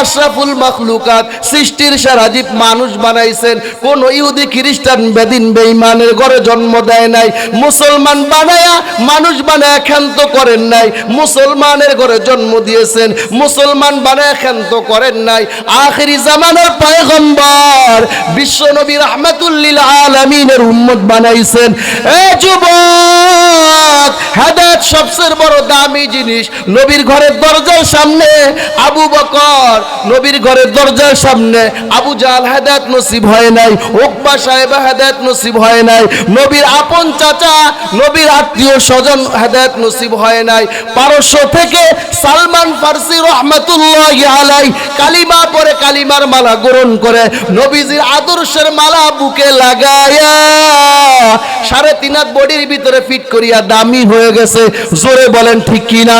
আশরাফুল মাখলুকাত, সৃষ্টির সেরা জীব মানুষ বানাইছেন। কোন ইহুদি খ্রিস্টান বেদিন বেঈমানের ঘরে জন্ম দেয় নাই। মুসলমান বানায়া মানুষ বানায়া ক্ষান্ত করেন নাই, মুসলমানের ঘরে জন্ম দিয়েছেন। মুসলমান বানায়া ক্ষান্ত করেন নাই। আখিরি জামানার পয়গম্বর বিশ্ব নবী রাহমাতুল লিল আলামিনের উম্মত বানাইছেন। এ যুবক, হেদায়েত সবচেয়ে বড় দামি জিনিস। নবীর ঘরের দরজার সামনে আবু বকর, নবীর ঘরের দরজার সামনে আবু জাহল হেদায়েত নসিব হয় নাই, উকবা সাহেব হেদায়েত নসিব হয় নাই, নবীর আপন চাচা, নবীর আত্মীয় স্বজন হেদায়েত নসিব হয় নাই। পারস্য থেকে সালমান ফারসি রাহমাতুল্লাহি আলাইহি কালিমা পড়ে কালিমার মালা গ্রহণ করে নবীজির আদর্শের মালা বুকে লাগায়া 3.5 হাত বডির ভিতরে ফিট করিয়া দামি হয়ে গেছে। জোরে বলেন ঠিক কিনা?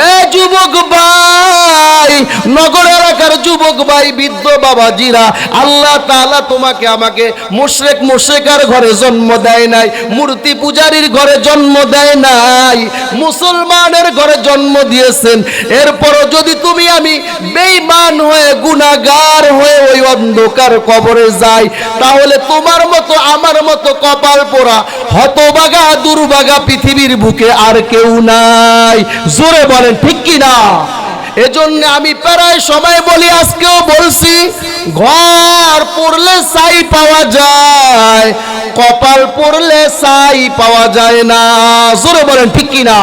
এ যুবক ভাই, নগর এলাকার যুবক ভাই, বৃদ্ধ বাবাজিরা, আল্লাহ তাআলা তোমাকে আমাকে মুশরিক মুশরিকার ঘরে জন্ম দেয় নাই, মূর্তি পূজারীর ঘরে জন্ম দেয় নাই, মুসলমানের ঘরে জন্ম দিয়েছেন। এরপরও যদি তুমি আমি বেঈমান হয়ে গুনাহগার হয়ে ওই অন্ধকার কবরে যাই, তাহলে তোমার মতো আমার মতো কপাল পোড়া হতভাগা দুর্ভাগা পৃথিবীর বুকে আর কেউ নাই। জোরে বলেন ঠিক কিনা? এজন্য আমি প্রায় সময় বলি, আজকেও বলছি, ঘর পড়লে ছাই পাওয়া যায়, কপাল পড়লে ছাই পাওয়া যায় না। জোরে বলেন ঠিক কিনা?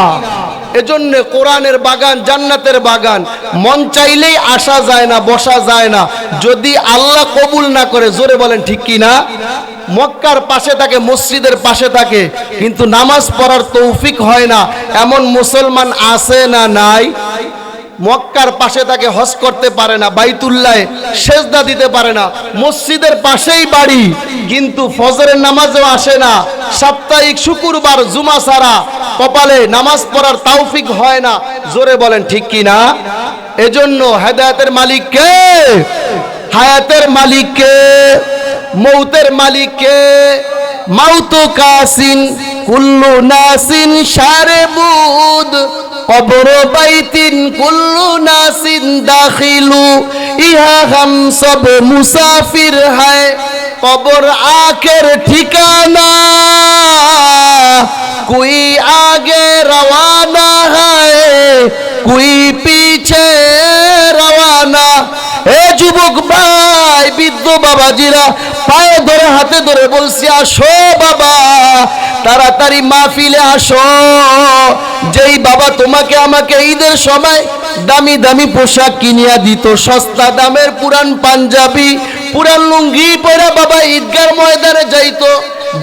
এজন্য কোরআনের বাগান, জান্নাতের বাগান মন চাইলেই আসা যায় না, বসা যায় না, যদি আল্লাহ কবুল না করে। জোরে বলেন ঠিক কিনা? মক্কার পাশে থাকে, মসজিদের পাশে থাকে, কিন্তু নামাজ পড়ার তৌফিক হয় না, এমন মুসলমান আছে না নাই? মক্কার পাশে থাকে, হজ করতে পারে না, বাইতুল্লাহে সেজদা দিতে পারে না, মসজিদের পাশেই বাড়ি, কিন্তু ফজরের নামাজও আসে না, সাপ্তাহিক শুক্রবার জুমা ছাড়া কপালে নামাজ পড়ার তৌফিক হয় না। জোরে বলেন ঠিক কি না? এজন্য হেদায়েতের মালিক কে? হায়াতের মালিক কে? মৌতের মালিক কে? মাউতু কাসিন কুল্লু নাসিন শারবুদ কবর বাইতিন কুল্লু নাসিন দাখিলু ইহা হাম সব মুসাফির হায়। কবর আখের ঠিকানা, কোই আগে রওয়ানা হায়, কোই পিছে রওয়ানা। এ যুবক ভাই, বৃদ্ধ বাবাজিরা, পায়ে ধরে হাতে ধরে বলছি, আসো বাবা, তাড়াতাড়ি মাহফিলে আসো। যেই বাবা তোমাকে আমাকে ঈদের সময় দামি দামি পোশাক কিনিয়া দিত, সস্তা দামের পুরান পাঞ্জাবি, পুরান লুঙ্গি পরে বাবা ঈদগার ময়দানে যাইতো,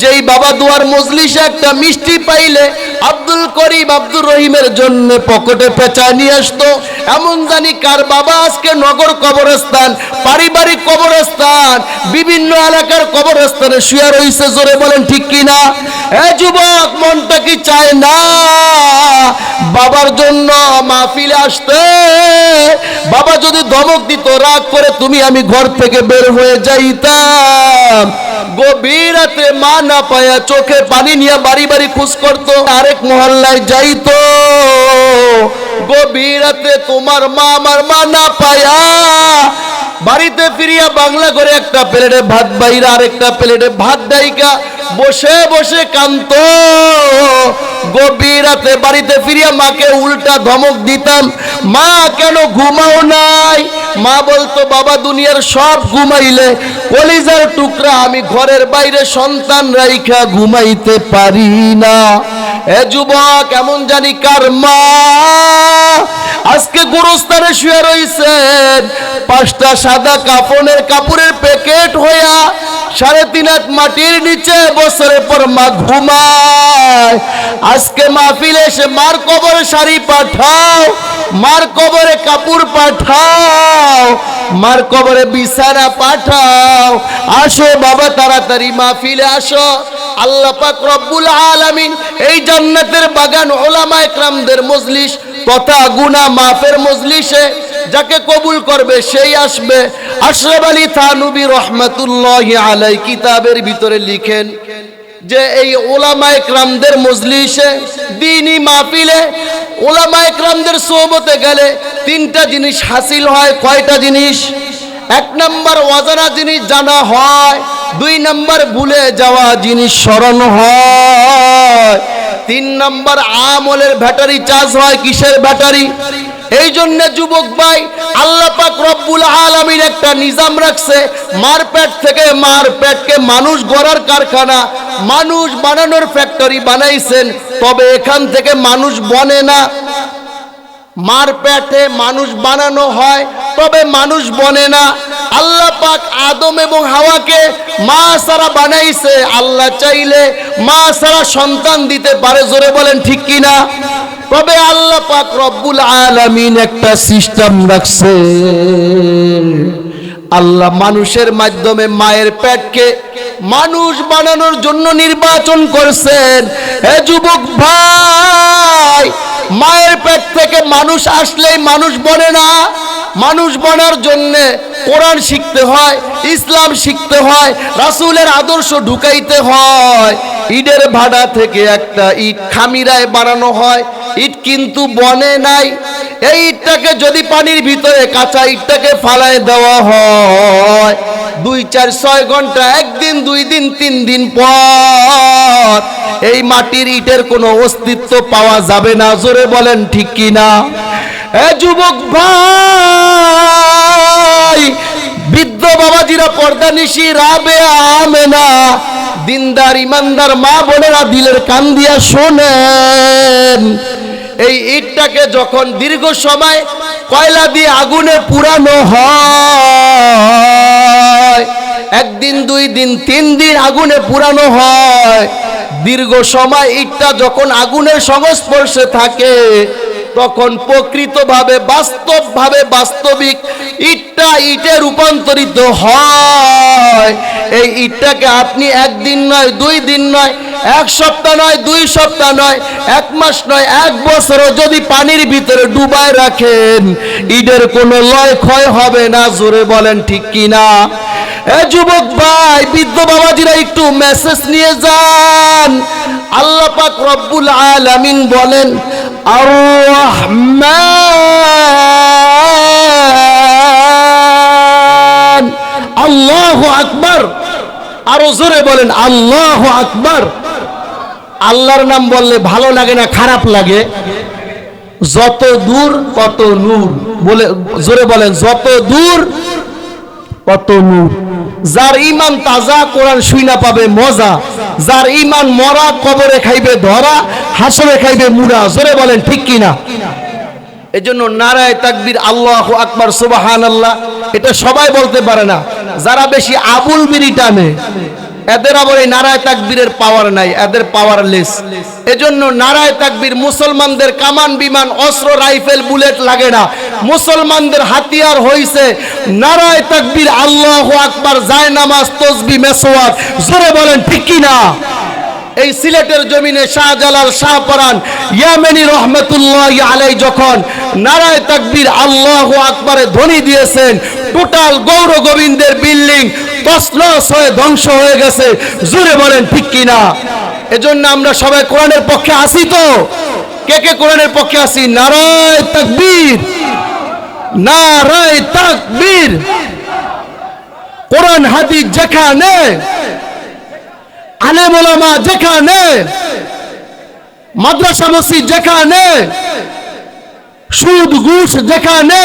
যেই বাবা দুয়ার মজলিসে একটা মিষ্টি পাইলে আব্দুল করিম আব্দুর রহিমের জন্য পকেটে পেঁচা নিয়ে আসতো, এমন জানি কার বাবা আজকে নগর কবরস্থান, পারিবারিক কবরস্থান, বিভিন্ন এলাকার কবরস্থানে শুয়ে রয়েছে। জোরে বলেন ঠিক কিনা? এ যুবক, মনটা কি চায় না বাবার জন্য মাহফিলে আসতে? বাবা যদি ধমক দিত, রাগ করে তুমি আমি ঘর থেকে বের হয়ে যাইতাম, গভীর রাতে মা না পায়া চোখে পানি নিয়ে বাড়ি বাড়ি খোঁজ করতো, আরেক মহল্লায় যাইতো, গভীর রাতে তোমার মা আমার মা না পায়া বাড়িতে ফিরিয়া বাংলা করে একটা প্লেটে ভাত বাইরা আরেকটা প্লেটে ভাত ডাইকা বসে বসে কাঁদতো। গভীর রাতে বাড়িতে ফিরিয়া মাকে উল্টা ধমক দিতাম, মা কেন ঘুমাও নাই? মা বলতো, বাবা দুনিয়ার সব ঘুমাইলে কলিজার টুকরা আমি ঘরের বাইরে সন্তান রাইখা ঘুমাইতে পারি না। এ যুবক, এমন জানি কার মা আজকে গোরস্থানে শুয়ে রইছেন, 5টা সাদা কাফনের কাপড়ের প্যাকেট হইয়া 3.5 হাত মাটির নিচে বছরের পর মা ঘুমায়। আজকে মাহফিলে এসে মার কবরে শাড়ি পাঠাও, মার কবরে কাপড় পাঠাও, মার কবরে বিছানা পাঠাও। আসো বাবা, তাড়াতাড়ি মাহফিলে আসো। আল্লাহ পাক রব্বুল আলামিন এই জান্নাতের বাগান উলামায়ে কেরামদের মজলিস তথা গুনাহ মাফের মজলিসে যাকে কবুল করবে সেই আসবে। আশরাফ আলী থানভী রহমাতুল্লাহি আলাইহি কিতাবের ভিতরে লিখেন যে এই উলামায়ে কেরামদের মজলিসে, দ্বীনি মাহফিলে, উলামায়ে কেরামদের সোহবতে গেলে তিনটা জিনিস হাসিল হয়। কয়টা জিনিস? এক নাম্বার অজানা জিনিস জানা হয়, দুই নাম্বার ভুলে যাওয়া জিনিস স্মরণ হয়, তিন নাম্বার আমলের ব্যাটারি চার্জ হয়। কিসের ব্যাটারি? এই জন্য যুবক ভাই, আল্লাহ পাক রব্বুল আলামিন একটা নিজাম রাখছে। মারপেট থেকে মারপেটকে মানুষ গড়ার কারখানা, মানুষ বানানোর ফ্যাক্টরি বানাইছেন, তবে এখান থেকে মানুষ বনে না। মারপেটে মানুষ বানানো হয়, তবে মানুষ বনে না। আল্লাহ পাক আদম এবং হাওয়াকে মা ছাড়া বানাইছে। আল্লাহ চাইলে মা ছাড়া সন্তান দিতে পারে, জোরে বলেন ঠিক কিনা? তবে আল্লাহ পাক রব্বুল আলামিন একটা সিস্টেম রাখছে। আল্লাহ মানুষের মাধ্যমে মায়ের পেটকে মানুষ বানানোর জন্য নির্বাচন করছেন। হে যুবক ভাই, মায়ের পেট থেকে মানুষ আসলেই মানুষ বনে না। মানুষ বনার জন্য কোরআন শিখতে হয়, ইসলাম শিখতে হয়, রাসূলের আদর্শ ঢুকাইতে হয়। ইটের ভাড়া থেকে একটা ইট খামিরায় বানানো হয়, ইট কিন্তু বনে নাই। এই ইটটাকে যদি পানির ভিতরে কাঁচা ইটটাকে ফালায় দেওয়া হয়, 2, 4, 6 ঘন্টা, একদিন, 2 দিন, 3 দিন পর এই মাটির ইটের কোনো অস্তিত্ব পাওয়া যাবে না। জোরে বলেন ঠিক কিনা? এ যুবক ভাই, বৃদ্ধ বাবাজিরা, পর্দানিশি, রাবেয়া, আমেনা, দিনদার ইমানদার মা বোনেরা, দিলের কান দিয়া শোনেন। এই ইটটাকে যখন দীর্ঘ সময় কয়লা দিয়ে আগুনে পুরানো হয়, একদিন, 2 দিন, 3 দিন আগুনে পুরানো হয়, দীর্ঘ সময় ইটটা যখন আগুনের সংস্পর্শে থাকে, তখন প্রকৃতভাবে বাস্তবভাবে বাস্তবিক ইটটা ইটে রূপান্তরিত হয়। এই ইটটাকে আপনি একদিন নয়, 2 দিন নয়, 1 সপ্তাহ নয়, 2 সপ্তাহ নয়, 1 মাস নয়, 1 বছরও যদি পানির ভিতরে ডুবায় রাখেন, ইটের কোনো লয় ক্ষয় হবে না। জোরে বলেন ঠিক কিনা? এ যুবক ভাই, বৃদ্ধ বাবাজিরা, একটু মেসেজ নিয়ে যান। আল্লাহ পাক রব্বুল আলামিন বলেন, আর রহমান, আল্লাহু আকবার। আরো জোরে বলেন আল্লাহু আকবার। আল্লাহর নাম বললে ভালো লাগে না খারাপ লাগে? যত দূর তত নূর। বলে জোরে বলেন, যত দূর তত নূর। যার ঈমান তাজা, কোরআন শুইনা পাবে মজা। যার ঈমান মরা, কবরে খাইবে ধরা, হাসরে খাইবে মুড়া। জোরে বলেন ঠিক কিনা? এজন্য নারায়ে তাকবীর, আল্লাহু আকবার, সুবহানাল্লাহ, এটা সবাই বলতে পারে না। যারা বেশি আবুল বিড়ি টানে, এদের আবার এই নারায়ে তাকবীরের পাওয়ার নাই, এদের পাওয়ারলেস। এজন্য নারায়ে তাকবীর মুসলমানদের কামান বিমান অস্ত্র রাইফেল বুলেট লাগে না। মুসলমানদের হাতিয়ার হইছে নারায়ে তাকবীর, আল্লাহু আকবার, জায়নামাজ, তাসবিহ, মেসওয়াক। জোরে বলেন ঠিক কি না? এই সিলেটের জমিনে শাহজালাল, শাহপরান, ইয়ামেনী রহমাতুল্লাহি আলাইহি যখন নারায়ে তাকবীর, আল্লাহু আকবারে ধ্বনি দিয়েছেন, টোটাল গৌর গোবিন্দের বিল্ডিং তছনছ হয়ে ধ্বংস হয়ে গেছে। জোরে বলেন ঠিক কি না? এজন্য আমরা সবাই কোরআনের পক্ষে আছি তো? কে কে কোরআনের পক্ষে আছি? নারায়ে তাকবীর, নারায়ে তাকবীর। কোরআন হাদিস যেখানে, আলেম ওলামা যেখানে, মাদ্রাসা মসজিদ যেখানে, সুদ ঘুষ যেখানে,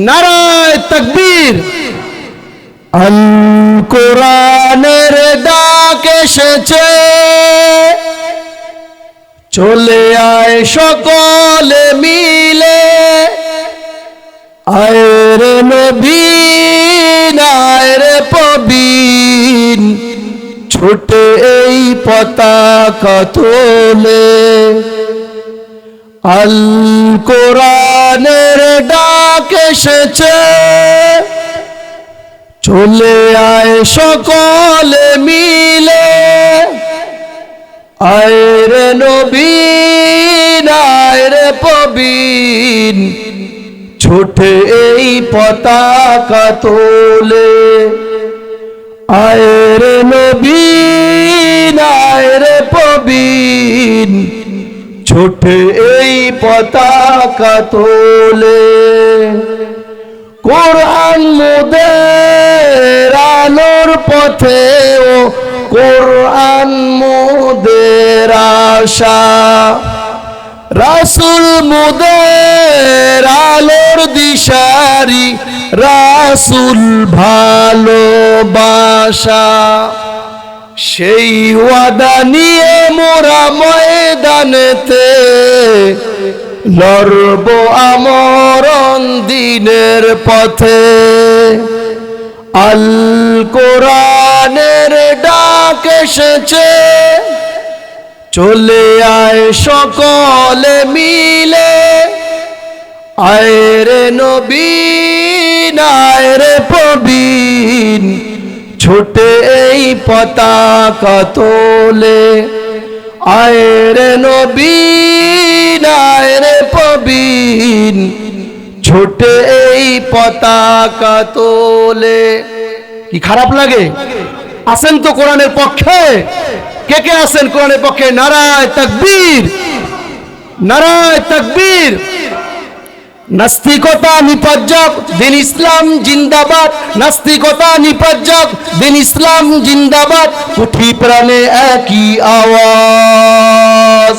নারায়ে তাকবীর। আল কোরআনের ডাক এসেছে, চলে আয় সকলে মিলে, আয় রে নবীন, আয় রে প্রবীণ, ছোটে এই পতাকা তোলে। আল কোরআনের ডাক এসেছে, চলে আয় সকলে মিলে, আয় রে নবীন, আয় রে প্রবীণ, ছোটে এই পতাকা তোলে। আয় রে নবীন, আয় রে প্রবীণ, ছোটে এই পতাকা তোলে। কোরআন মোদের আলোর পথে, ও কোরআন মোদের আশা, রাসূল মোদের আলোর দিশারি, রাসূল ভালোবাসা। সেই ওয়াদা নিয়ে মোরা ময়দানেতে লড়ব আমরণ দিনের পথে। আল কোরআনের ডাক এসেছে, চলে আয় সকলে মিলে, আয় রে নবীন আয় রে প্রবীণ, ছোটে এই পতাকা তোলে। আয় রে নবীন আয় রে প্রবীণ, ছোটে এই পতাকা তোলে। কি খারাপ লাগে? আছেন তো কোরআনের পক্ষে? কে কে আছেন কোরআনের পক্ষে? নারায়ে তাকবীর, নারায়ে তাকবীর। নাস্তিকতা নিপজ্জক, দিন ইসলাম জিন্দাবাদ। নাস্তিকতা নিপজ্জক, দিন ইসলাম জিন্দাবাদ। উঠি প্রাণে একই আওয়াজ,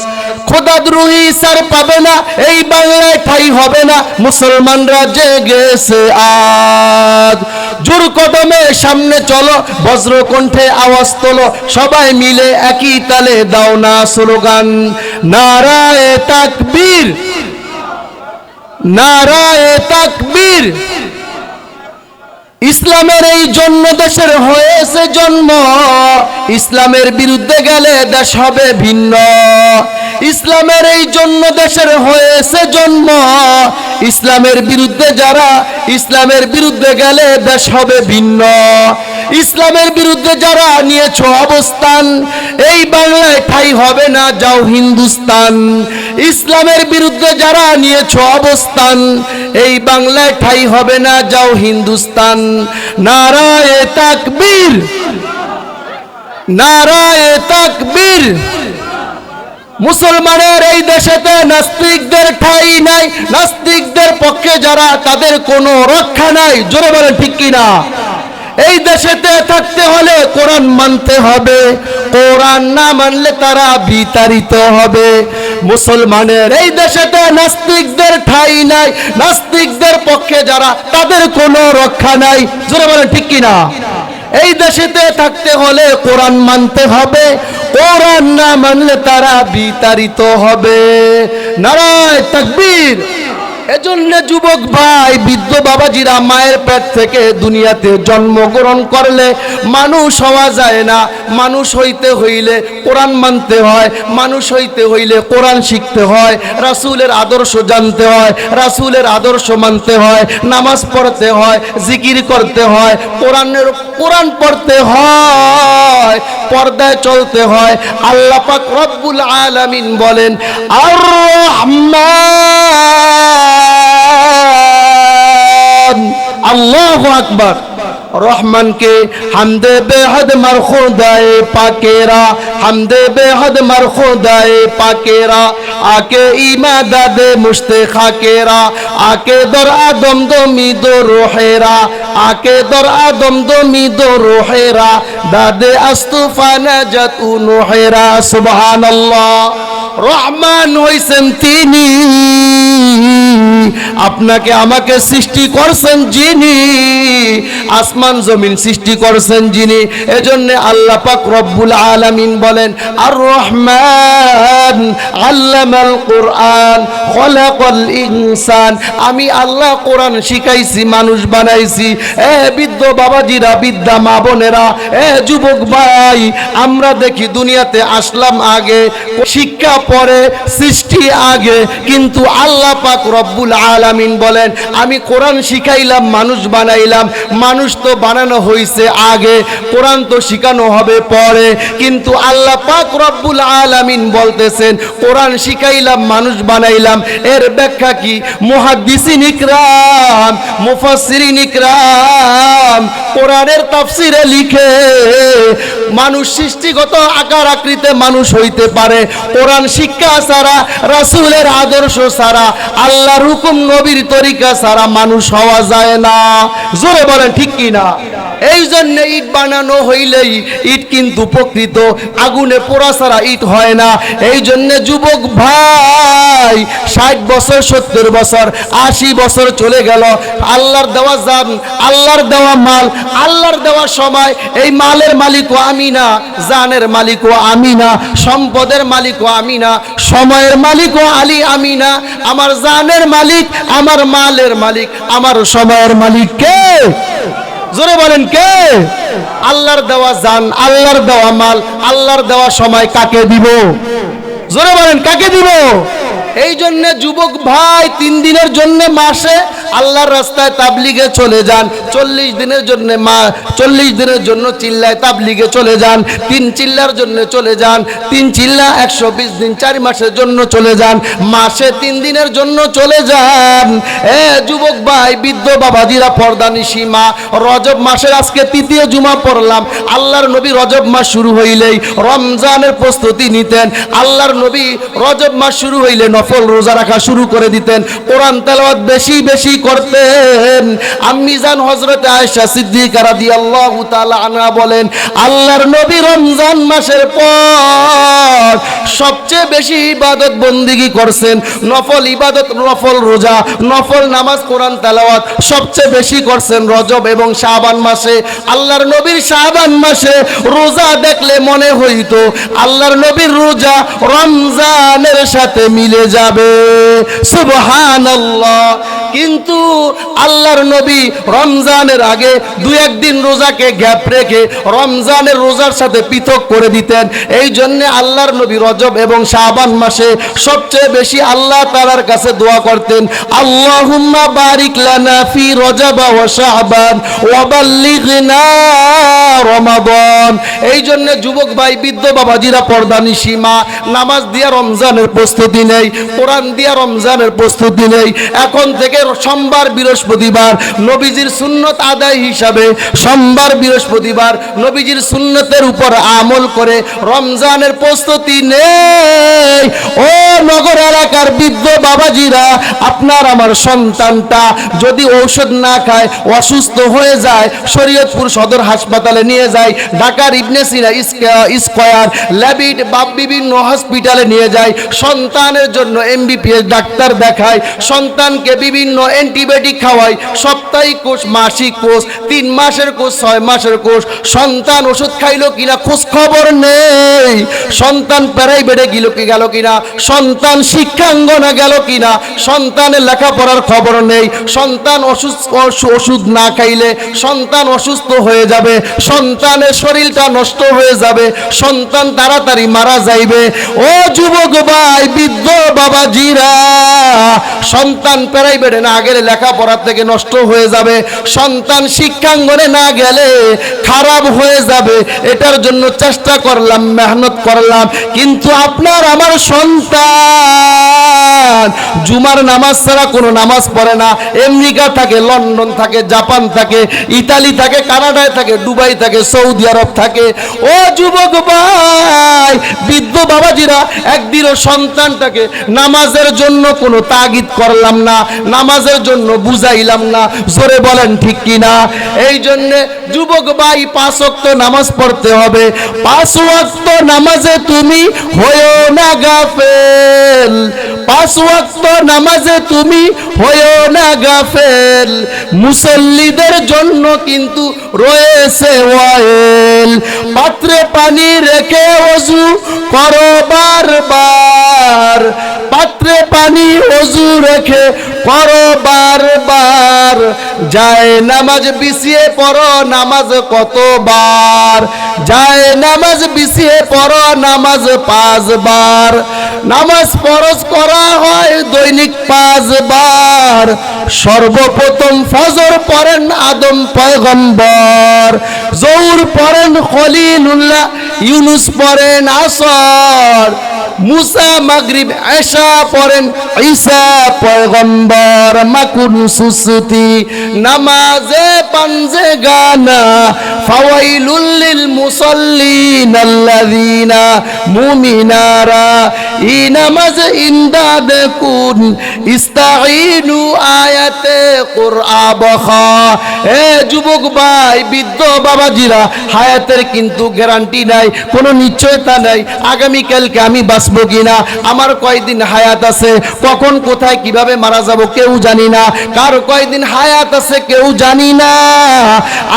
খোদাদ্রোহী সার পাবে না, এই বাংলায় ঠাই হবে না। মুসলমানরা জেগেছে আজ, জোর কদমে সামনে চলো, বজ্র কণ্ঠে আওয়াজ তোলো, সবাই মিলে একই তালে দাও না স্লোগান, নারায়ে তাকবীর, নারায়ে তাকবীর। ইসলামের এই জন্য দেশের হয়েছে জন্ম, ইসলামের বিরুদ্ধে গেলে দেশ হবে ভিন্ন। ইসলামের এই জন্য দেশের হয়েছে জন্ম, ইসলামের বিরুদ্ধে যারা, ইসলামের বিরুদ্ধে গেলে দেশ হবে ভিন্ন। ইসলামের বিরুদ্ধে যারা নিয়েছ অবস্থান, এই বাংলায় ঠাই হবে না, যাও হিন্দুস্তান। ইসলামের বিরুদ্ধে যারা নিয়েছ অবস্থান, এই বাংলায় ঠাই হবে না, যাও হিন্দুস্তান। নারায়ে তাকবীর, নারায়ে তাকবীর। মুসলমানের এই দেশেতে নাস্তিকদের ঠাই নাই, নাস্তিকদের পক্ষে যারা তাদের কোনো রক্ষা নাই। জোরে বলেন ঠিক কিনা? এই দেশেতে থাকতে হলে কোরআন মানতে হবে, কোরআন না মানলে তারা বিতাড়িত হবে। মুসলমানের এই দেশেতে নাস্তিকদের ঠাই নাই, নাস্তিকদের পক্ষে যারা তাদের কোনো রক্ষা নাই। জোরে বলেন ঠিক কিনা? এই দেশেতে থাকতে হলে কোরআন মানতে হবে, কোরআন না মানলে তারা বিতাড়িত হবে। নারায়ে তাকবীর। এজন্য যুবক ভাই, বৃদ্ধ বাবাজিরা, মায়ের পেট থেকে দুনিয়াতে জন্মগ্রহণ করলে মানুষ হওয়া যায় না। মানুষ হইতে হইলে কোরআন মানতে হয়, মানুষ হইতে হইলে কোরআন শিখতে হয়, রাসূলের আদর্শ জানতে হয়, রাসূলের আদর্শ মানতে হয়, নামাজ পড়তে হয়, জিকির করতে হয়, কোরআন পড়তে হয়, পর্দায় চলতে হয়। আল্লাহ পাক রব্বুল আলামিন বলেন, আর রহমান, আল্লাহু আকবার। রহমানকে হামদে বেহদ মার খোদায়ে পাকেরা, হামদে বেহদ মার খোদায়ে পাকেরা, আকে ইমাদাদে মুশতে খাকেরা, আকে দর আদম দমি দো রোহেরা, আকে দর আদম দমি দো রোহেরা, দাদে আস্তুফা নাজাত উনুহেরা। সুবহানাল্লাহ। রহমান হইছেন তিনি, আপনাকে আমাকে সৃষ্টি করছেন যিনি, আসমান জমিন সৃষ্টি করছেন যিনি। এজন্য আল্লাহ পাক রব্বুল আলামিন বলেন, আর রহমান আল্লামাল কোরআন খলাকাল ইনসান। আমি আল্লাহ কোরআন শিখাইছি, মানুষ বানাইছি। এ বৃদ্ধ বাবাজিরা, বৃদ্ধা মা বোনেরা, এ যুবক ভাই, আমরা দেখি দুনিয়াতে আসলাম আগে, শিক্ষা পরে, সৃষ্টি আগে, কিন্তু আল্লাহ পাক রব্বুল আলামিন বলেন, আমি কোরআন শিখাইলাম, মানুষ বানাইলাম। মানুষ তো বানানো হয়েছে আগে, কোরআন তো শিখানো হবে পরে। কিন্তু আল্লাহ পাক রব্বুল আলামিন বলতেছেন, কোরআন শিখাইলাম, মানুষ বানাইলাম। এর ব্যাখ্যা কি? মুহাদ্দিসিন ইকরাম, মুফাসসিরিন ইকরাম কোরআনের তাফসিরে লিখে, মানুষ সৃষ্টিগত আকার আকৃতিতে মানুষ হইতে পারে, কোরআন শিক্ষা ছাড়া, রাসূলের আদর্শ ছাড়া, আল্লাহর হুকুম নবীর তরিকা ছাড়া মানুষ হওয়া যায় না। জোরে বলেন ঠিক কি না? এই জন্য ইট বানানো হইলেই ইট কিন্তু প্রকৃত আগুনে পোড়া ছাড়া ইট হয় না। এই জন্য যুবক ভাই 60 বছর 70 বছর 80 বছর চলে গেল, আল্লাহর দেওয়া জান, আল্লাহর দেওয়া মাল, আল্লাহর দেওয়া সময়, এই মালের মালিকও আমি না, জানের মালিকও আমি না, সম্পদের মালিকও আমি না, সময়ের মালিকও আমি না, আমার জানের মালিক, আমার মালের মালিক, আমার সময়ের মালিক কে? জোরে বলেন কে? আল্লাহর দেওয়া জান, আল্লাহর দেওয়া মাল, আল্লাহর দেওয়া সময় কাকে দিব? জোরে বলেন কাকে দিব? এই জন্য যুবক ভাই 3 দিনের জন্য মাসে আল্লাহর রাস্তায় তাবলিগে চলে যান, 40 দিনের জন্য 40 দিনের জন্য চিল্লায় তাবলিগে চলে যান, 3 চিল্লার জন্য চলে যান, 3 চিল্লা 120 দিন 4 মাসের জন্য চলে যান, মাসে 3 দিনের জন্য চলে যান। যুবক ভাই, বৃদ্ধ বাবাজিরা, পর্দানিশী মা, রজব মাসের আজকে 3য় জুমা পড়লাম। আল্লাহর নবী রজব মাস শুরু হইলেই রমজানের প্রস্তুতি নিতেন। আল্লাহর নবী রজব মাস শুরু হইলে নফল রোজা রাখা শুরু করে দিতেন, কোরআন তেলাওয়াত বেশি বেশি করতেন। আম্মি জান হযরত আয়েশা সিদ্দিকা রাদিয়াল্লাহু তাআলা আনহা বলেন, আল্লাহর নবী রমজান মাসের পর সবচেয়ে বেশি ইবাদত বন্দেগী করছেন, নফল ইবাদত, নফল রোজা, নফল নামাজ, কোরআন তেলাওয়াত সবচেয়ে বেশি করছেন রজব এবং শাবান মাসে। আল্লাহর নবীর শাবান মাসে রোজা দেখলে মনে হইতো আল্লাহর নবীর রোজা রমজানের সাথে মিলে যাবে। সুবহানাল্লাহ। কিন্তু আল্লাহর নবী রমজানের আগে 2-1 দিন রোজাকে গ্যাপ রেখে রমজানের রোজার সাথে পৃথক করে দিতেন। এই জন্য আল্লাহর নবী রজব এবং শাবান মাসে সবচেয়ে বেশি আল্লাহ তাআলার কাছে দোয়া করতেন, আল্লাহুম্মা বারিক লানা ফি রজব ওয়া শাবান ওয়া বাল্লিগনা রমাদান। এই জন্য যুবক ভাই, বৃদ্ধ বাবাজিরা, পর্দানিশী মা, নামাজ দিয়া রমজানের প্রস্তুতি নেই, কোরআন দিয়া রমজানের প্রস্তুতি নেই। এখন থেকে সোমবার বৃহস্পতিবার নবীজির সুন্নত আদায় হিসাবে সোমবার বৃহস্পতিবার নবীজির সুন্নতের উপর আমল করে রমজানের প্রস্তুতি নেই। ও নগর এলাকার বৃদ্ধ বাবাজিরা, আপনার আমার সন্তানটা যদি ঔষধ না খায়, অসুস্থ হয়ে যায়, শরীয়তপুর সদর হাসপাতালে নিয়ে যায়, ঢাকার ইবনে সিনা স্কয়ার, ল্যাবিড বা বিভিন্ন হসপিটালে নিয়ে যায়, সন্তানের জন্য MBBS ডাক্তার দেখায়, সন্তানকে বিভিন্ন অ্যান্টিবায়োটিক খাওয়ায়, সাপ্তাহিক কোর্স, মাসিক কোর্স, 3 মাসের কোর্স, 6 মাসের কোর্স, সন্তান ওষুধ খাইলো কিনা খোঁজ খবর নেই, সন্তান প্রাইভেটে গেল কিনা, সন্তান শিক্ষাঙ্গনা গেল কিনা, সন্তানের লেখাপড়ার খবর নেই, সন্তান ওষুধ না খাইলে সন্তান অসুস্থ হয়ে যাবে, সন্তানের শরীরটা নষ্ট হয়ে যাবে, সন্তান তাড়াতাড়ি মারা যাইবে। ও যুবক ভাই, বৃদ্ধ বাবাজিরা, সন্তান প্রাইভেটে না গেলে লেখাপড়া থেকে নষ্ট হয়ে যাবে, সন্তান শিক্ষাঙ্গনে না গেলে খারাপ হয়ে যাবে। এটার জন্য চেষ্টা করলাম, মেহনত করলাম, কিন্তু আপনার আমার সন্তান জুমার নামাজ ছাড়া কোনো নামাজ পড়ে না। আমেরিকা থাকে, লন্ডন থাকে, জাপান থাকে, ইতালি থাকে, কানাডায় থাকে, দুবাই থাকে, সৌদি আরব থাকে। ও যুবক ভাই, বৃদ্ধ বাবাজিরা, একদিনও সন্তানটাকে নামাজের জন্য কোনো তাগিদ করলাম না, নামাজের জন্য বুঝাইলাম না। জোরে বলেন ঠিক কিনা? এই জন্য যুবক ভাই, 5 ওয়াক্ত নামাজ পড়তে হবে। 5 ওয়াক্ত নামাজে তুমি হয়ো না গাফেল, 5 ওয়াক্ত নামাজে তুমি হয়ো না গাফেল। মুসল্লিদের জন্য কিন্তু রয়েছে ওয়াইল, পাত্রে পানি রেখে ওযু করো বারবার, পাত্রে পানি ওযু রেখে করো বারবার। যায় নামাজ বিছিয়ে পড়ো নামাজ কতবার, যায় নামাজ বিছিয়ে পড়ো নামাজ 5 বার। নামাজ ফরজ করা হয় দৈনিক 5 বার। সর্বপ্রথম ফজর পড়েন আদম পয়গম্বর, জোহর পড়েন খলিলুল্লাহ, ইউনুস পড়েন আসর, মুসা মাগরিব এশা পড়েন, ঈসা পয়গম্বর মাকুন সুসুতি, নামাজে পাঞ্জে গানা, ফাওয়াইলুল লিল মুসাল্লিন আল্লাযিনা মুমিনারা, ই নামাজ ইমদাদ কুন ইস্তাঈনু আয়াতে কুরআ বখা। এ যুবক ভাই, বৃদ্ধ বাবাজিরা, হায়াতের কিন্তু গ্যারান্টি নাই, কোনো নিশ্চয়তা নাই আগামীকালকে আমি বাঁচবো কিনা, আমার কয়দিন হায়াত আছে, কখন কোথায় কিভাবে মারা যাব কেউ জানি না, কার কয়দিন হায়াত আছে কেউ জানি না।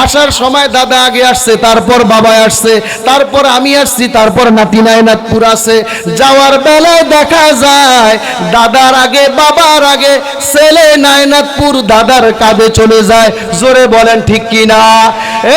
আসার সময় দাদা আগে আসছে, তারপর বাবা আসছে, তারপর আমি আসছি, তারপর নাতি নায়নাতপুর আছে। যাওয়ার বেলায় দেখা যায় দাদার আগে বাবার আগে ছেলে নায়নাতপুর দাদার কাঁধে চলে যায়। জোরে বলেন ঠিক কিনা?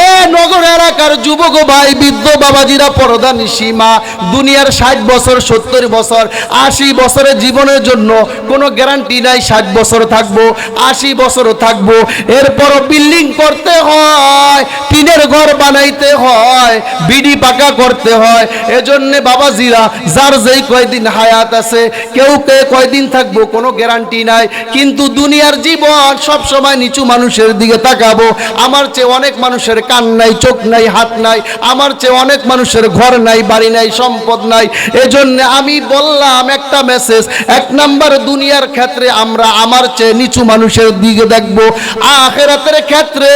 এ নগর এলাকার যুবক ভাই, বৃদ্ধ বাবাজিরা, পর্দা নিশিমা, দুনিয়ার 60 বছর 70 বছর 80 বছরের জীবনের জন্য কোনো গ্যারান্টি নাই 60 বছর থাকবো 80 বছরও থাকবো। এরপরও বিল্ডিং করতে হয়, টিনের ঘর বানাইতে হয়, বিডি পাকা করতে হয়। এজন্যে বাবাজিরা, যার যেই কয়দিন হায়াত আছে, কেউ কে কয়দিন থাকবো কোনো গ্যারান্টি নাই। কিন্তু দুনিয়ার জীবন সব সময় নিচু মানুষের দিকে তাকাবো। আমার চেয়ে অনেক মানুষের কান নাই, চোখ নাই, হাত নাই, আমার চেয়ে অনেক মানুষের ঘর নাই, বাড়ি নাই, সম্পদ নাই। এজন্য আমি বললাম একটা মেসেজ, 1 নাম্বার দুনিয়ার ক্ষেত্রে আমরা আমার চেয়ে নিচু মানুষের দিকে দেখবো, আখিরাতের ক্ষেত্রে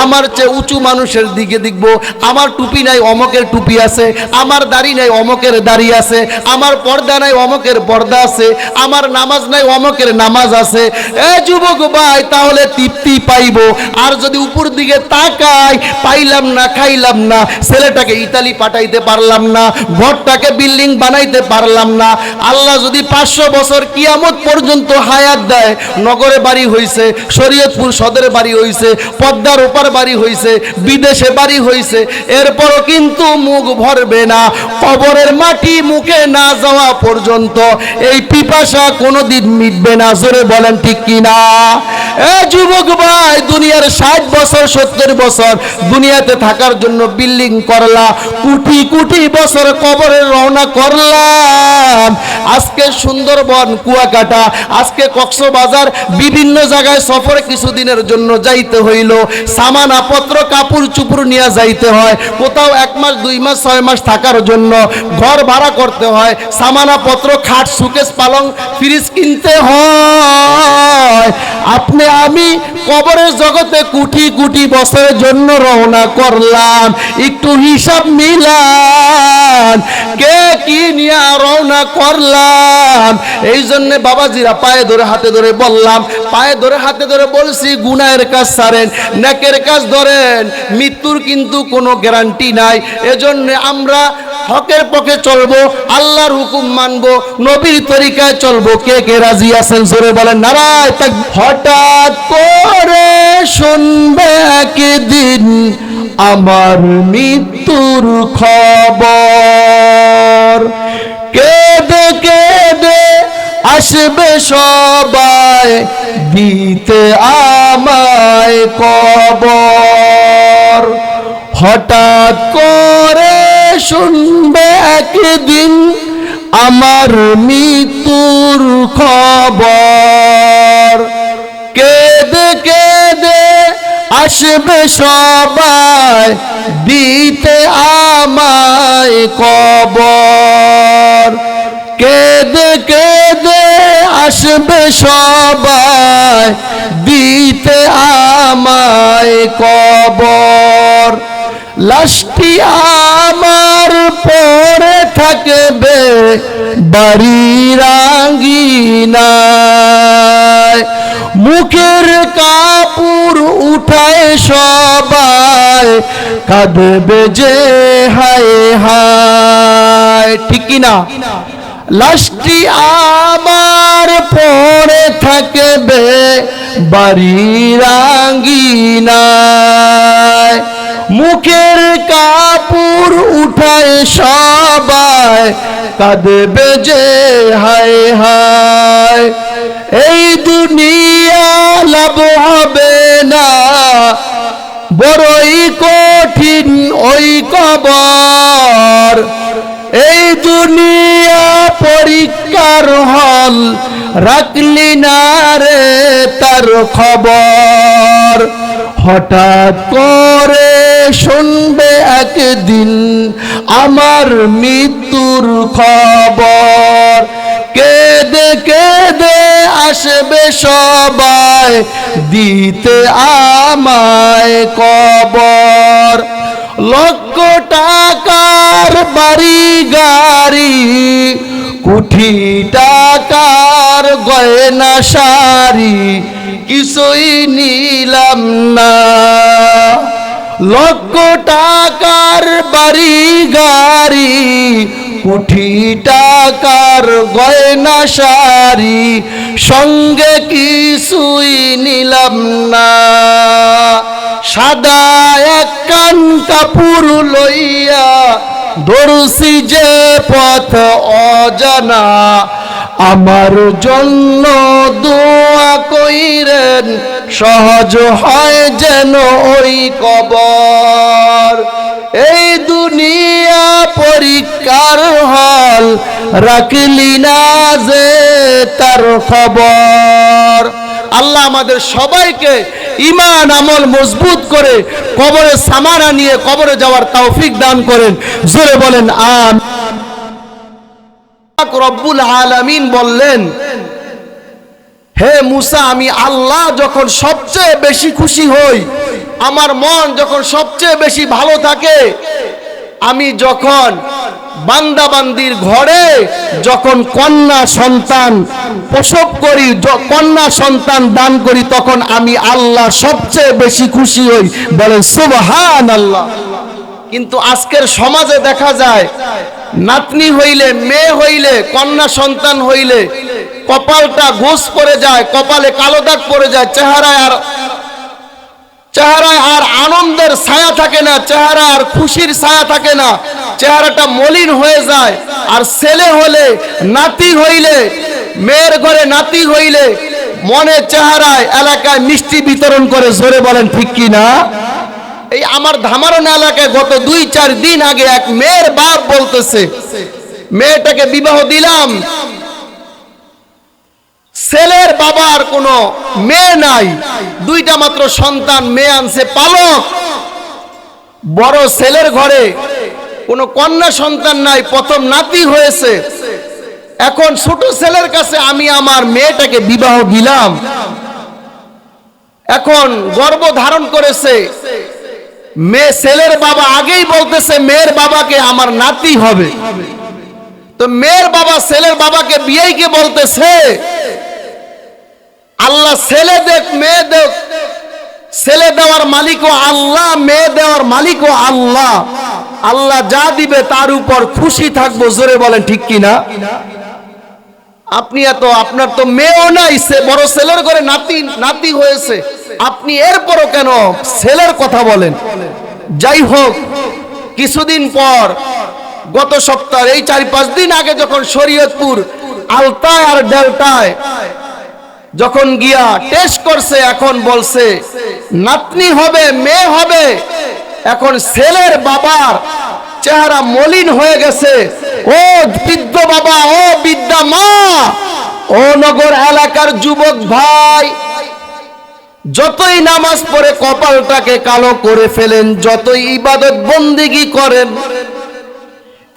আমার চেয়ে উঁচু মানুষের দিকে দেখবো। আমার টুপি নাই, অমকের টুপি আছে, আমার দাড়ি নাই, অমকের দাড়ি আছে, আমার পর্দা নাই, অমকের পর্দা আছে, আমার নামাজ নাই, অমকের নামাজ আছে। এ যুবক ভাই, তাহলে তৃপ্তি পাইবো। আর যদি উপর দিকে তাকাই, পাইলাম না, খাইলাম না, ছেলেটাকে ইতালি পাঠাইতে পারলাম না, ঘরটাকে বিল্ডিং বানাইতে পারলাম না। আল্লাহ যদি 500 বছর কিয়ামত পর্যন্ত হায়াত দেয়, নগরে বাড়ি হইছে, শরীয়তপুর সদরে বাড়ি হইছে, পদ্মার ওপার বাড়ি হইছে, বিদেশে বাড়ি হইছে, এরপরও কিন্তু মুখ ভরবে না। কবরের মাটি মুখে না যাওয়া পর্যন্ত এই পিপাসা কোনোদিন মিটবে না। জোরে বলেন ঠিক কিনা? এ যুবক ভাই, দুনিয়ার 60 বছর 70 বছর দুনিয়াতে থাকার জন্য বিল্ডিং করলা, কোটি কোটি বছর কবরে রওনা করলাম। আজকে সুন্দরবন, কুয়াকাটা, আজকে কক্সবাজার, বিভিন্ন জায়গায় সফরে কিছুদিনের জন্য যাইতে হইল, সামানাপত্র কাপড় চুপড় নিয়ে যাইতে হয়, কোথাও 1 মাস 2 মাস 6 মাস থাকার জন্য ঘর ভাড়া করতে হয়, সামানাপত্র খাট সুকেশ পালং ফ্রিজ কিনতে হয়। আপনি আমি কবরের জগতে কোটি কোটি বছরের জন্য রওনা করলাম, একটু হিসাব মিলান, কে কি নিয়ে রওনা করলাম। এই জন্য বাবাজিরা, পায়ে ধরে হাতে ধরে বললাম, পায়ে ধরে হাতে ধরে বলছি, গুনাহের কাজ ছাড়েন, নেকের কাজ ধরেন। মৃত্যুর কিন্তু কোনো গ্যারান্টি নাই। এজন্য আমরা হকের পক্ষে চলবো, আল্লাহর হুকুম মানবো, নবীর তরিকায় চলবো। কে কে রাজি আছেন? জোরে বলেন নারায়ে তাকবীর। হঠাৎ করে শুনবে একদিন আমার মৃত্যুর খবর, কেঁদে কেঁদে আসবে সবাই দিতে আমায় কবর। হঠাৎ করে শুনবে একদিন আমার মৃত্যুর খবর, কেঁদে কেঁদে আসবে সবাই দিতে আমায় কবর, কেঁদে কেঁদে আসবে সবাই দিতে আমায় কবর। লাশটি আমার পড়ে থাকবে বাড়ির আঙ্গিনায়, মুখের কাপড় উঠায় সবাই কাঁদবে যে হায় হায়। ঠিক কিনা? লাশটি আমার পড়ে থাকবে বাড়ির আঙ্গিনায়, মুখের কাপড় উঠায় সবাই কাঁদবে যে হায় হায়। এই দুনিয়া লাভ হবে না, বড়ই কঠিন ওই কবর। এই দুনিয়া পরীক্ষার হল, রাখলি না রে তার খবর। হঠাৎ করে শুনবে একদিন আমার মৃত্যুর খবর। কেঁদে কেঁদে আসবে সবাই দিতে আমায় কবর। লক্ষ টাকার বাড়ি গাড়ি, কোটি টাকার গয়না শাড়ি, কিছুই নিলাম না। লক্ষ টাকার বাড়ি গাড়ি, কোটি টাকার গয়না শাড়ি, সঙ্গে কিছুই নিলাম না। সাদা এক কান কাপড় লইয়া দৌড়ছি যে পথ অজানা, আমার জন্য দোয়া কইরেন সহজ হয় যেন ওই কবর। এই দুনিয়া পরীক্ষার হল, রাখলি না যে তার খবর। আল্লাহ আমাদের সবাইকে ঈমান আমল মজবুত করে কবরে সামানা নিয়ে কবরে যাওয়ার তৌফিক দান করেন। জোরে বলেন আমিন। রব্বুল আলামিন বললেন, হে মুসা, আমি আল্লাহ যখন সবচেয়ে বেশি খুশি হই, আমার মন যখন সবচেয়ে বেশি ভালো থাকে, আমি যখন বান্দা বান্দির ঘরে যখন কন্যা সন্তান প্রসব করি, কন্যা সন্তান দান করি, তখন আমি আল্লাহ সবচেয়ে বেশি খুশি হই। বলেন সুবহানাল্লাহ। কিন্তু আজকের সমাজে দেখা যায়, নাতনি হইলে, মেয়ে হইলে, কন্যা সন্তান হইলে কপালটা গোস পড়ে যায়, কপালে কালো দাগ পড়ে যায়, চেহারায় আর আনন্দের ছায়া থাকে না, চেহারায় আর খুশির ছায়া থাকে না, চেহারাটা মলিন হয়ে যায়। আর ছেলে হলে, নাতি হইলে, মেয়ের ঘরে নাতি হইলে মনে চেহারায় এলাকায় মিষ্টি বিতরণ করে। জোরে বলেন ঠিক কি না? এই আমার ধামারণ এলাকায় গত 2-4 দিন আগে এক মেয়ের বাপ বলতেছে, মেয়েটাকে বিবাহ দিলাম, ছেলের বাবার কোনো মেয়ে নাই, 2টা মাত্র সন্তান, মেয়ে আনছে পালক। বড় ছেলের ঘরে কোনো কন্যা সন্তান নাই, প্রথম নাতি হয়েছে। এখন ছোট ছেলের কাছে আমি আমার মেয়েটাকে বিবাহ দিলাম, এখন গর্ভ ধারণ করেছে। মেয়ে ছেলের বাবা আগেই বলতেছে মেয়ের বাবাকে আমার নাতি হবে। তো মেয়ের বাবা ছেলের বাবাকে বিয়েকে বলতেছে, আল্লাহ ছেলে দেখ মেয়ে দেখ, ছেলে দেওয়ার মালিকও আল্লাহ, মেয়ে দেওয়ার মালিকও আল্লাহ। আল্লাহ যা দিবে তার উপর খুশি থাকবো। জোরে বলেন ঠিক কিনা? আপনি আপনার তো মেয়েও নাই, সে বড় ছেলের ঘরে নাতি হয়েছে, আপনি এরপরও কেন ছেলের কথা বলেন? যাই হোক, কিছুদিন পর, গত সপ্তাহে এই 4-5 দিন আগে যখন শরীয়তপুর আলতায় আর ডেল্টায় যখন গিয়া টেস্ট করছে, এখন বলছে নাতনি হবে, মেয়ে হবে। এখন ছেলের বাবার চেহারা মলিন হয়ে গেছে। ও বৃদ্ধ বাবা, ও বৃদ্ধা মা, ও নগর এলাকার যুবক ভাই, যতই নামাজ পড়ে কপালটাকে কালো করে ফেলেন, যতই ইবাদত বন্দেগী করেন,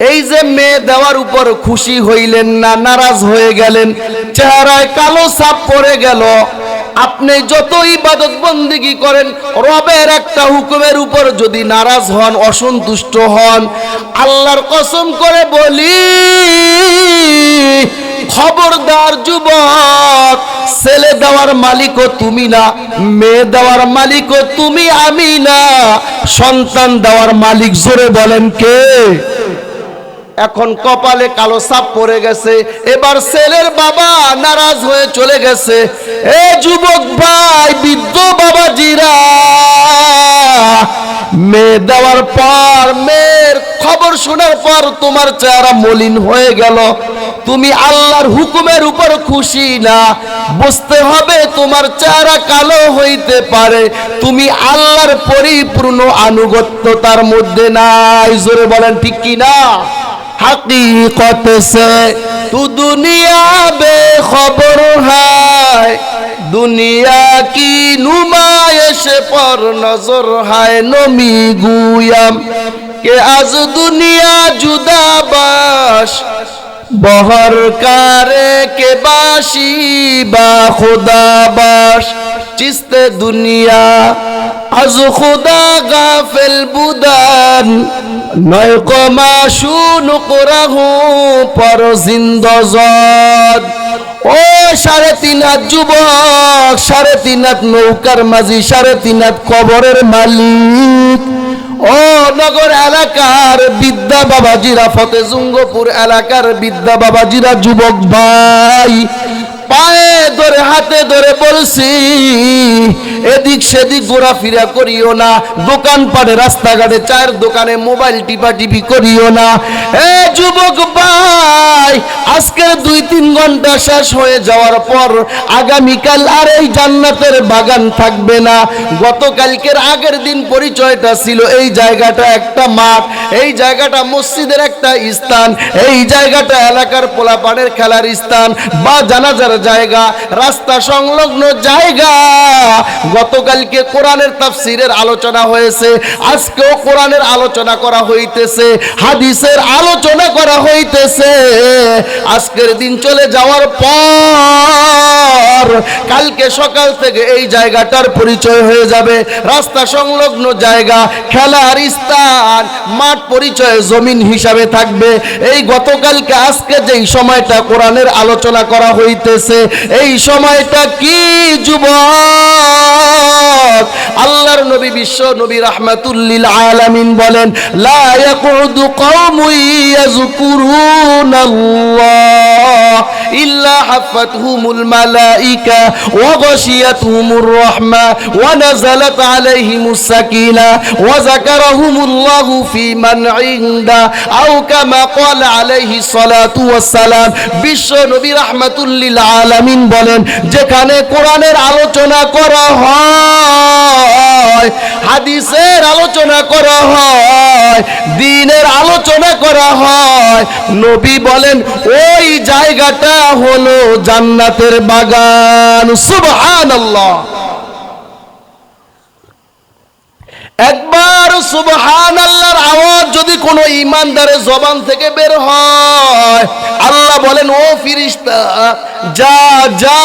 এই যে মেয়ে দেওয়ার উপর খুশি হইলেন না, নারাজ হয়ে গেলেন, চেহারায় কালো ছাপ পড়ে গেল। আপনি যত ইবাদত বন্দেগী করেন, রবের একটা হুকুমের উপর যদি নারাজ হন, অসন্তুষ্ট হন, আল্লাহর কসম করে বলি, খবরদার যুবক, ছেলে দেওয়ার মালিকও তুমি না, মেয়ে দেওয়ার মালিকও তুমি, আমি না, সন্তান দেওয়ার মালিক। জোরে বলেন কে? এখন কপালে কালো ছাপ পড়ে গেছে। এবার ছেলের বাবা নারাজ হয়ে চলে গেছে। এ যুবক ভাই, বৃদ্ধ বাবাজিরা, মেয়ে দেওয়ার পর, মেয়ের খবর শোনার পর তোমার চেহারা মলিন হয়ে গেল, তুমি আল্লাহর হুকুমের উপর খুশি না। বুঝতে হবে তোমার চেহারা কালো হইতে পারে, তুমি আল্লাহর পরিপূর্ণ আনুগত্যতার মধ্যে নাই। জোরে বলেন ঠিক কি না? हकीकत से तू दुनिया बेखबर है दुनिया की नुमाइश पर नजर है नमी गुयाम के आज दुनिया जुदा बाश बहर कारे के बाशी बा खुदा बाश चिस्ते दुनिया आज खुदा गाफिल बुदान नय कमाशुन कराहू पर जिंदजाद ও 3.5 হাত যুবক 3.5 হাত নৌকার মাঝি 3.5 হাত কবরের মালিক ও নগর এলাকার বিদ্যা বাবাজিরা ফতেজুঙ্গপুর এলাকার বিদ্যা বাবাজিরা যুবক ভাই পায়ে ধরে হাতে ধরে বলছি এদিক সেদিক ঘোরাফেরা করিও না দোকানপাটে রাস্তাঘাটে চায়ের দোকানে মোবাইল টিপাটিপি করিও না এ যুবক ভাই আজকের 2-3 ঘন্টা শেষ হয়ে যাওয়ার পর আগামীকাল আর এই জান্নাতের বাগান থাকবে না গতকালকের আগের দিন পরিচয়টা ছিল এই জায়গাটা একটা মাঠ এই জায়গাটা মসজিদের একটা স্থান এই জায়গাটা এলাকার পোলাপানের খেলার স্থান বা জানাজার জায়গা রাস্তা সংলগ্ন জায়গা গতকালকে কোরআনের তাফসীরের আলোচনা হয়েছে আজকেও কোরআনের আলোচনা করা হইতেছে হাদিসের আলোচনা করা হইতেছে আজকের দিন চলে যাওয়ার পর কালকে সকাল থেকে এই জায়গাটার পরিচয় হয়ে যাবে রাস্তা সংলগ্ন জায়গা খেলার স্থান মাঠ পরিচয় জমিন হিসাবে থাকবে এই গতকালকে আজকে যেই সময়টা কোরআনের আলোচনা করা হইতেছে এই সময়টা কি যুবক আল্লাহর নবী বিশ্ব নবী রাহমাতুল লিল আলামিন বলেন লা ইয়াকুদু কওমুন ইয়াযকুরুনাল্লাহ ইল্লা হাফাতহুমুল মালাইকা ওয়া গাশিয়াতহুমুর রাহমা ওয়া নাযালাত আলাইহিমুস সাকিনা ওয়া যাকারাহুমুল্লাহু ফি মান ইনদা আও কামা ক্বালা আলাইহিস সালাতু ওয়াস সালাম বিশ্ব নবী রাহমাতুল লিল আলামিন বলেন যেখানে কোরআনের আলোচনা করা হয় হাদিসের আলোচনা করা হয় দ্বীনের আলোচনা করা হয় নবী বলেন ওই জায়গাটা হলো জান্নাতের বাগান সুবহানাল্লাহ একবার সুবহানাল্লাহর আওয়াজ যদি কোনো ঈমানদারের জবান থেকে বের হয় আল্লাহ বলেন ও ফেরেশতা যা যা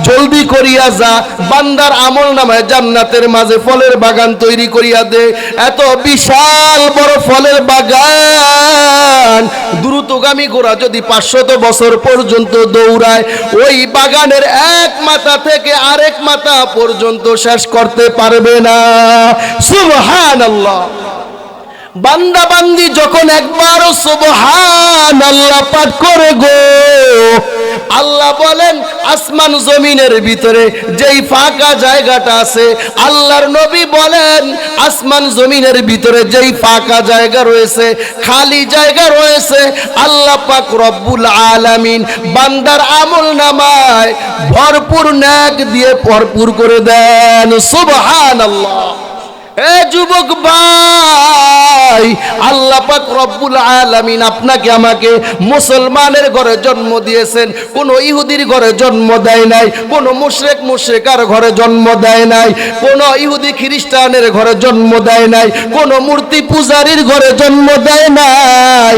জলদি করিয়া যা বান্দার আমলনামায় জান্নাতের মাঝে ফলের বাগান তৈরি করিয়া দে এত বিশাল বড় ফলের বাগান দ্রুতগামী ঘোড়া যদি 500 বছর পর্যন্ত দৌড়ায় ওই বাগানের এক মাথা থেকে আরেক মাথা পর্যন্ত শেষ করতে পারবে না সুবহানাল্লাহ বান্দা বান্দি যখন একবার সুবহানাল্লাহ পাঠ করে গো আল্লাহ বলেন আসমান জমিনের ভিতরে যেই ফাঁকা জায়গাটা আছে আল্লাহর নবী বলেন আসমান জমিনের ভিতরে যেই ফাঁকা জায়গা রয়েছে খালি জায়গা রয়েছে আল্লাহ পাক রব্বুল আলামিন বান্দার আমলনামায় ভরপুর নেক দিয়ে ভরপুর করে দেন সুবহানাল্লাহ এ যুবক ভাই আল্লাহ পাক রব্বুল আলামিন আপনাকে আমাকে মুসলমানের ঘরে জন্ম দিয়েছেন কোন ইহুদির ঘরে জন্ম দেয় নাই কোন মুশরিকার ঘরে জন্ম দেয় নাই কোন ইহুদি খ্রিস্টানের ঘরে জন্ম দেয় নাই কোন মূর্তি পূজারীর ঘরে জন্ম দেয় নাই